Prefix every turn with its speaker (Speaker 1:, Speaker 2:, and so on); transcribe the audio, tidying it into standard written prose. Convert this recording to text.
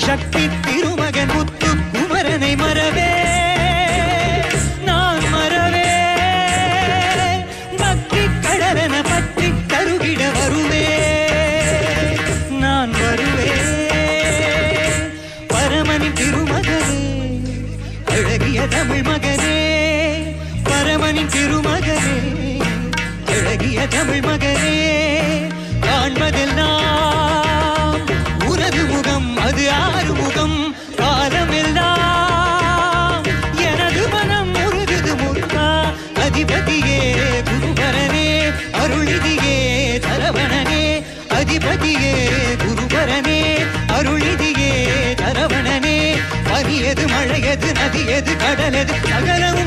Speaker 1: சக்தி திருமகன் முத்து குமரனை மறவே நான் மறவே பக்தி கடலென பற்றி கருகிட வருவே நான் வருவே பரமனின் திருமகனே அழகிய தமிழ் மகனே பரமனின் திருமகனே அழகிய தமிழ் மகனே காண்பதெல்லாம் உனது முகம் அது ஆறுமுகம் காலமெல்லாம் எனது மனம் முருகுது முருகா அதிபதியே குருபரனே அருளிதியே சரவணனே அதிபதியே குருபரனே அருளிதியே சரவணனே பனியது மழையது நதியது கடலது சகலம்